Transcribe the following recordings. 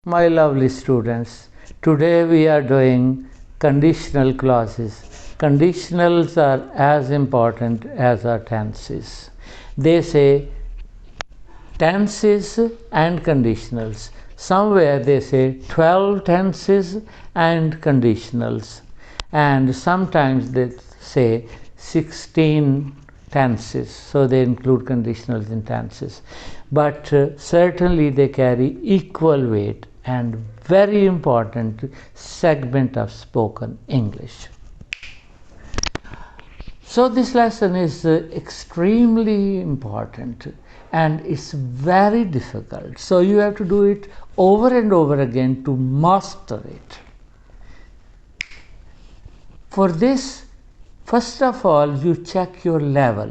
My lovely students, today we are doing conditional clauses. Conditionals are as important as our tenses. They say tenses and conditionals. Somewhere they say 12 tenses and conditionals, and sometimes they say 16 tenses, so they include conditionals in tenses. But certainly they carry equal weight and very important segment of spoken English. So this lesson is extremely important and it's very difficult. So you have to do it over and over again to master it. For this, first of all, you check your level.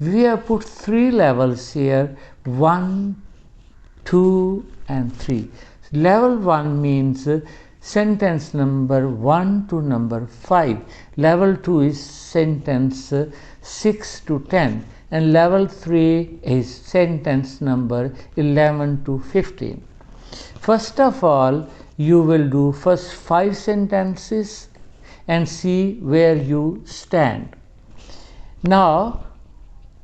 We have put 3 levels here, 1, 2 and 3. Level 1 means sentence number 1 to number 5. Level 2 is sentence 6 to 10. And level 3 is sentence number 11 to 15. First of all, you will do first 5 sentences and see where you stand. Now,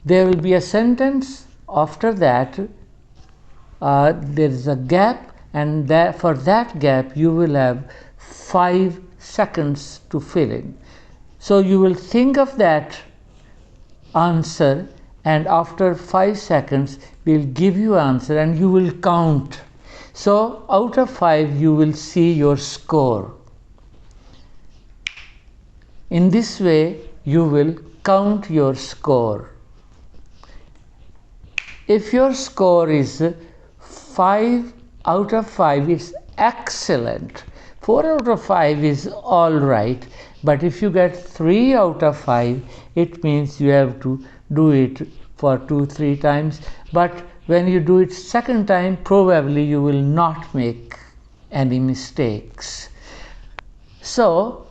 there will be a sentence. After that, there is a gap, and for that gap you will have 5 seconds to fill in. So you will think of that answer, and after 5 seconds we will give you answer and you will count. So out of 5 you will see your score. In this way you will count your score. If your score is 5 out of 5, it's excellent. 4 out of 5 is all right. But if you get 3 out of 5, it means you have to do it for 2-3 times. But when you do it second time, probably you will not make any mistakes. So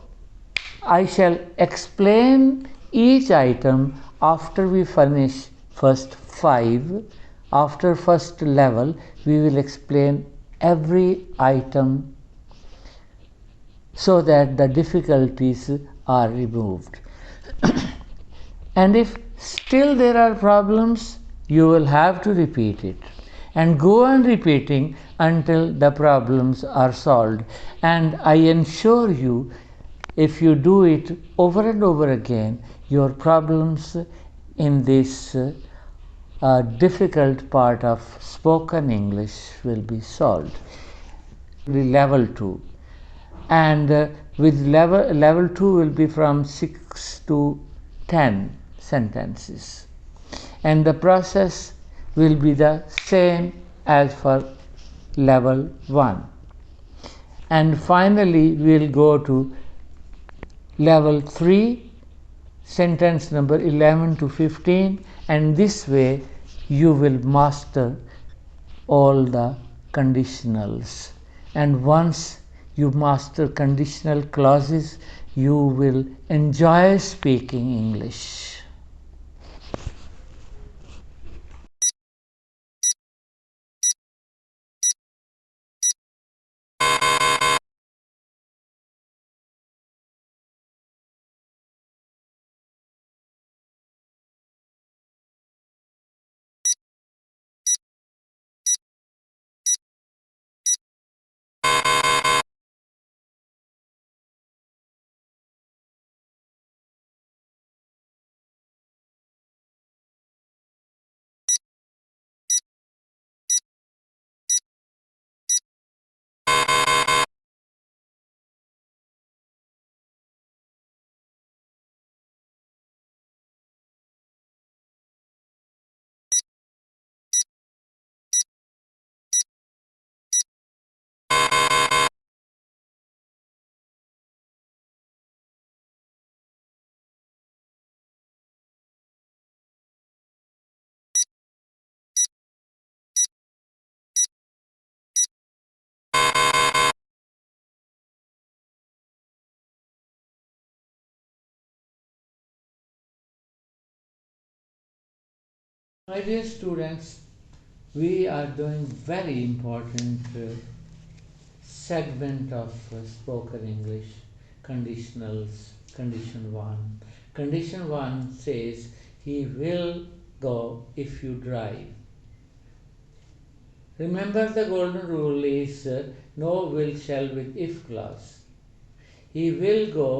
I shall explain each item after we finish first 5. After first level, we will explain every item so that the difficulties are removed. And if still there are problems, you will have to repeat it and go on repeating until the problems are solved. And I ensure you, if you do it over and over again, your problems in this difficult part of spoken English will be solved. Level 2, and with level 2 will be from 6 to 10 sentences, and the process will be the same as for level 1. And finally we will go to level 3, sentence number 11 to 15, and this way you will master all the conditionals. And once you master conditional clauses, you will enjoy speaking English. My dear students, we are doing very important segment of spoken English. Conditionals. Condition 1. Condition 1 says, he will go if you drive. Remember, the golden rule is no will shall with if clause. He will go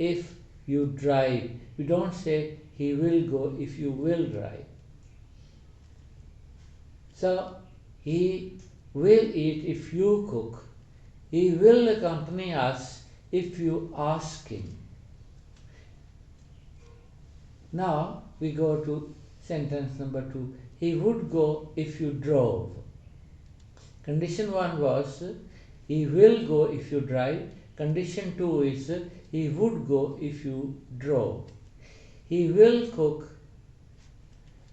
if you drive. We don't say he will go if you will drive. So, he will eat if you cook. He will accompany us if you ask him. Now we go to sentence number 2. He would go if you drove. Condition 1 was he will go if you drive. Condition 2 is he would go if you drove. He will cook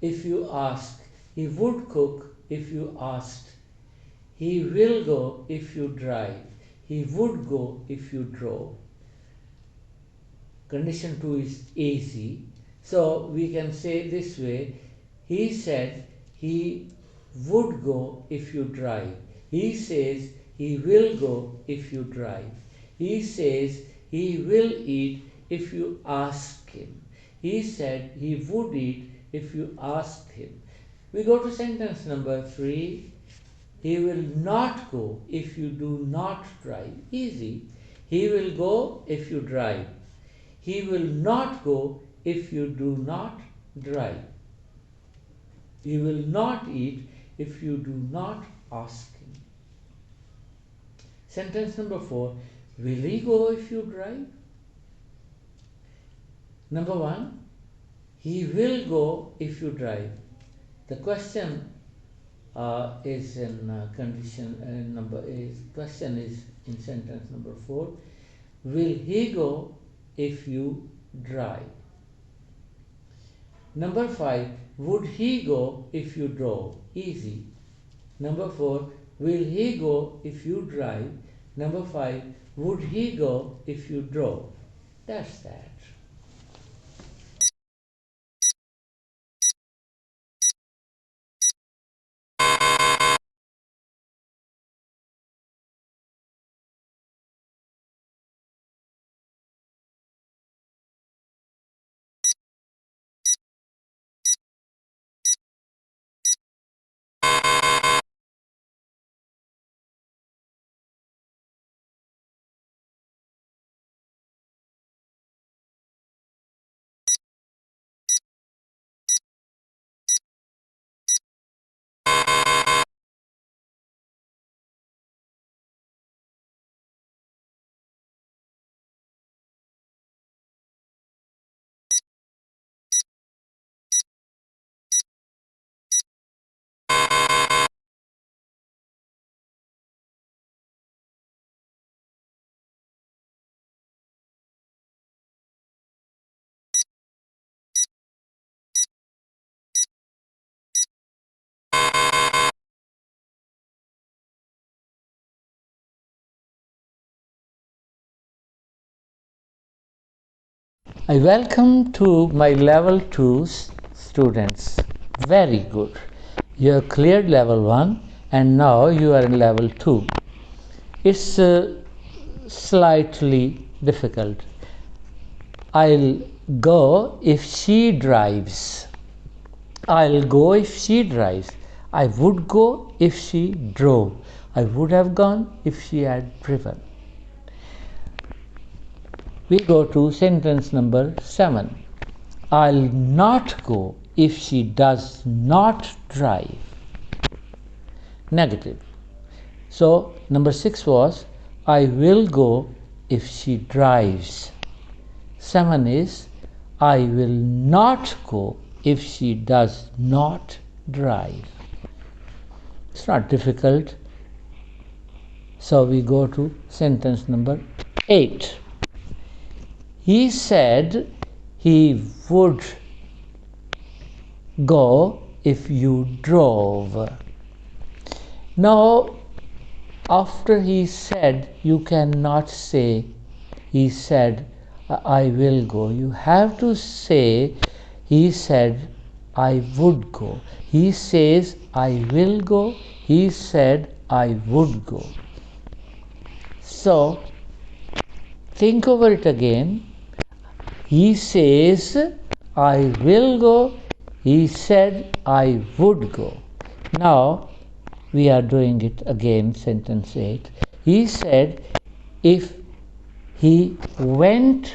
if you ask. He would cook if you asked. He will go if you drive. He would go if you drove. Condition 2 is easy. So we can say this way. He said he would go if you drive. He says he will go if you drive. He says he will eat if you ask him. He said he would eat if you asked him. We go to sentence number 3. He will not go if you do not drive. Easy. He will go if you drive. He will not go if you do not drive. He will not eat if you do not ask him. Sentence number 4. Will he go if you drive? Number 1. He will go if you drive. The question is in condition number is question is in sentence number 4. Will he go if you drive? Number 5. Would he go if you drove? Easy. Number 4. Will he go if you drive? Number 5. Would he go if you drove? That's that. I welcome to my level 2 students. Very good. You have cleared level 1 and now you are in level 2. It's slightly difficult. I'll go if she drives. I'll go if she drives. I would go if she drove. I would have gone if she had driven. We go to sentence number 7. I'll not go if she does not drive. Negative. So number 6 was I will go if she drives. 7 is I will not go if she does not drive. It's not difficult. So we go to sentence number 8. He said he would go if you drove. Now, after he said, you cannot say he said I will go. You have to say he said I would go. He says I will go. He said I would go. So think over it again. He says, I will go. He said, I would go. Now we are doing it again, sentence 8. He said, if he went,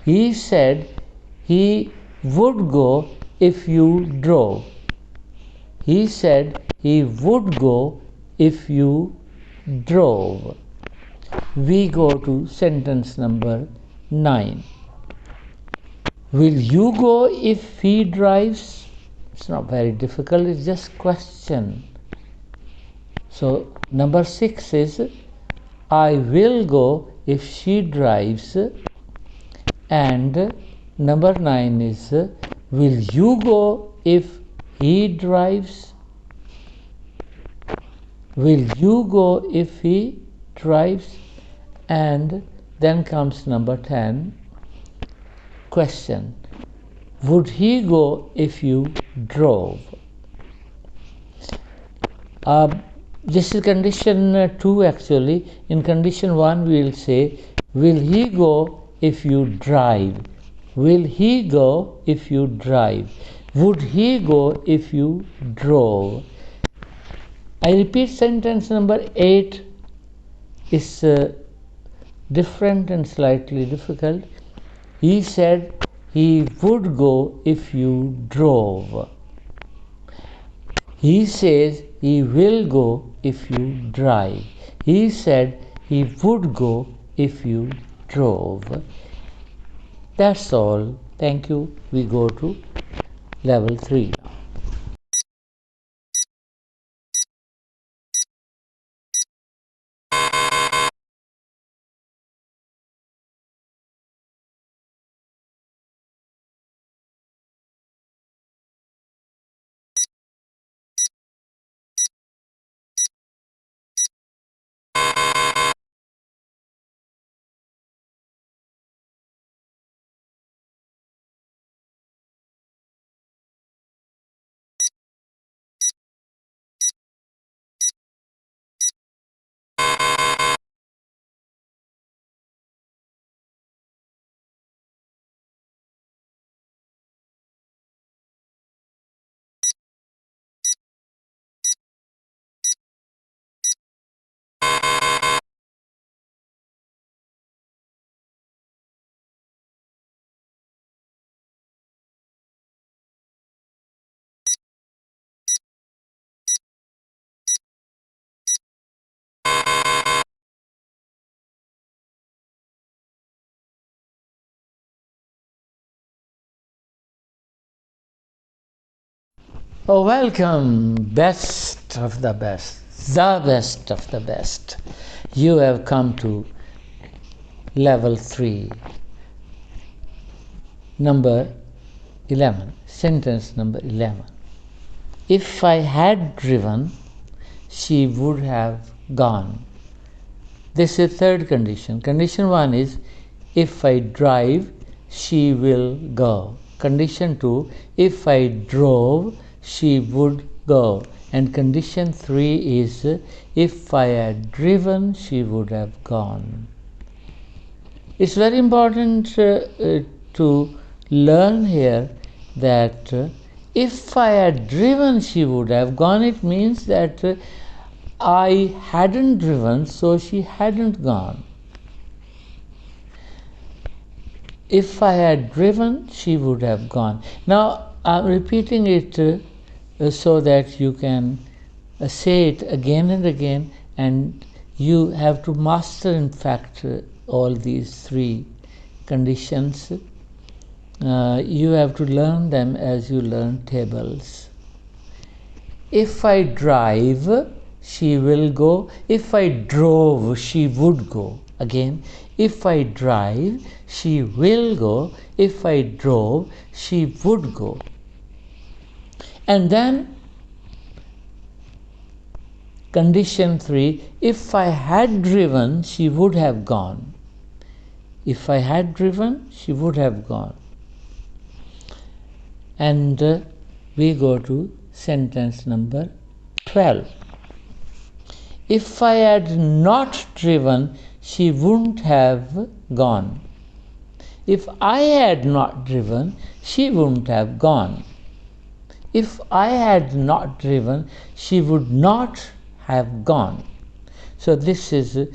he said, he would go if you drove. He said, he would go if you drove. We go to sentence number 9. Will you go if he drives? It's not very difficult, it's just question. So number 6 is, I will go if she drives. And number 9 is, will you go if he drives? Will you go if he drives? And then comes number 10, question. Would he go if you drove? This is condition 2 actually. In condition 1 we will say, will he go if you drive? Will he go if you drive? Would he go if you drove? I repeat, sentence number 8 is different and slightly difficult. He said he would go if you drove. He says he will go if you drive. He said he would go if you drove. That's all. Thank you. We go to level 3 now. Oh, welcome, best of the best, the best of the best. You have come to level 3, number 11, sentence number 11. If I had driven, she would have gone. This is third condition. Condition 1 is, if I drive, she will go. Condition 2, if I drove, she would go. And condition 3 is, if I had driven, she would have gone. It's very important to learn here that if I had driven, she would have gone. It means that I hadn't driven, so she hadn't gone. If I had driven, she would have gone. Now, I'm repeating it so that you can say it again and again, and you have to master, in fact, all these 3 conditions. You have to learn them as you learn tables. If I drive, she will go. If I drove, she would go. Again, if I drive, she will go. If I drove, she would go. And then condition 3, if I had driven, she would have gone. If I had driven, she would have gone. And we go to sentence number 12. If I had not driven, she wouldn't have gone. If I had not driven, she wouldn't have gone. If I had not driven, she would not have gone. So this is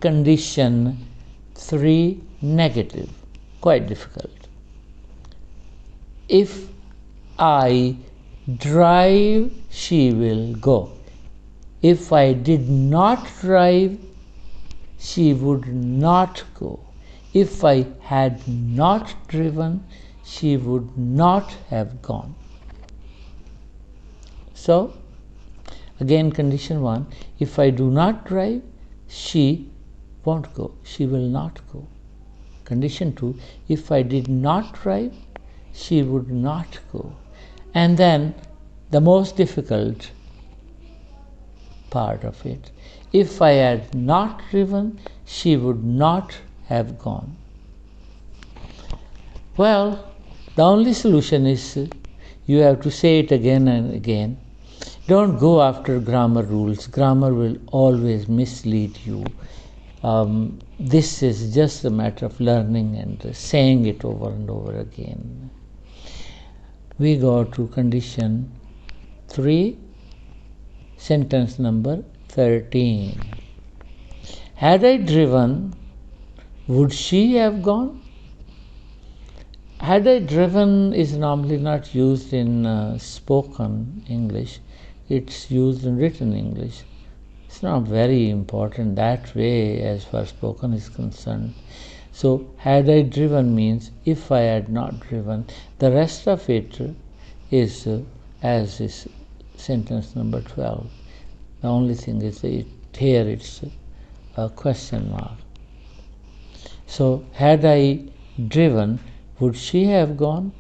condition 3 negative, quite difficult. If I drive, she will go. If I did not drive, she would not go. If I had not driven, she would not have gone. So, again condition 1, if I do not drive, she won't go. She will not go. Condition 2, if I did not drive, she would not go. And then the most difficult part of it, if I had not driven, she would not have gone. Well, the only solution is you have to say it again and again. Don't go after grammar rules. Grammar will always mislead you. This is just a matter of learning and saying it over and over again. We go to condition 3, sentence number 13. Had I driven, would she have gone? Had I driven is normally not used in spoken English. It's used in written English. It's not very important that way as far as spoken is concerned. So, had I driven means if I had not driven. The rest of it is as is sentence number 12. The only thing is that here it's a question mark. So, had I driven, would she have gone?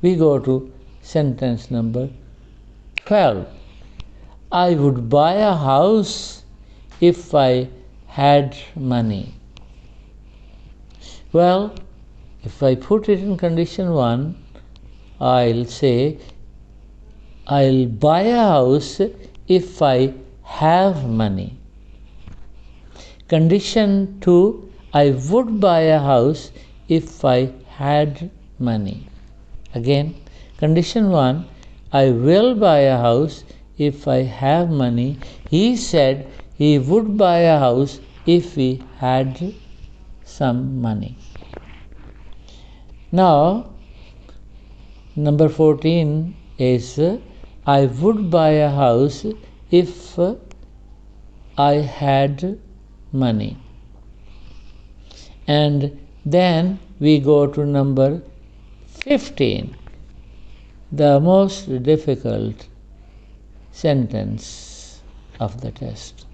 We go to sentence number 12. I would buy a house if I had money. Well, if I put it in condition 1, I'll say I'll buy a house if I have money. Condition 2, I would buy a house if I had money. Again, condition 1, I will buy a house if I have money. He said he would buy a house if he had some money. Now, number 14 is I would buy a house if I had money. And then we go to number 15, the most difficult sentence of the test.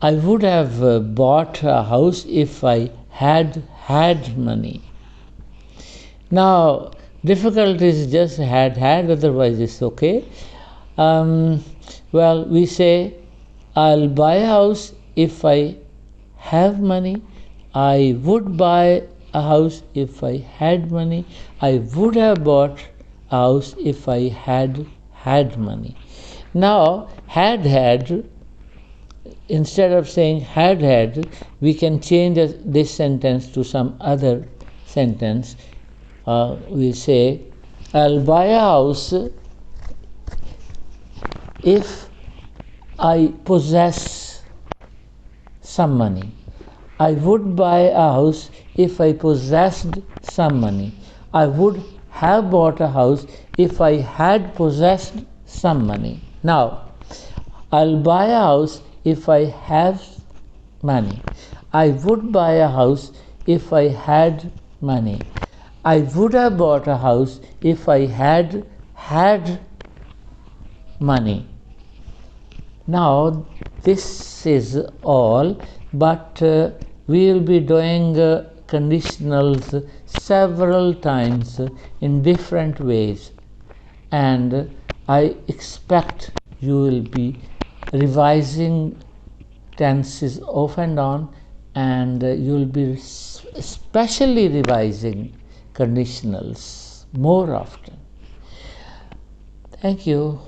I would have bought a house if I had money. Now, difficult is just had, otherwise it's okay. Well, we say I'll buy a house if I have money. I would buy a house if I had money. I would have bought a house if I had money. Now, had, instead of saying had, we can change this sentence to some other sentence. We say, I'll buy a house if I possess some money. I would buy a house if I possessed some money. I would have bought a house if I had possessed some money. Now, I'll buy a house if I have money. I would buy a house if I had money. I would have bought a house if I had money. Now, this is all, but we will be doing conditionals several times in different ways, and I expect you will be revising tenses off and on, and you will be especially revising conditionals more often. Thank you.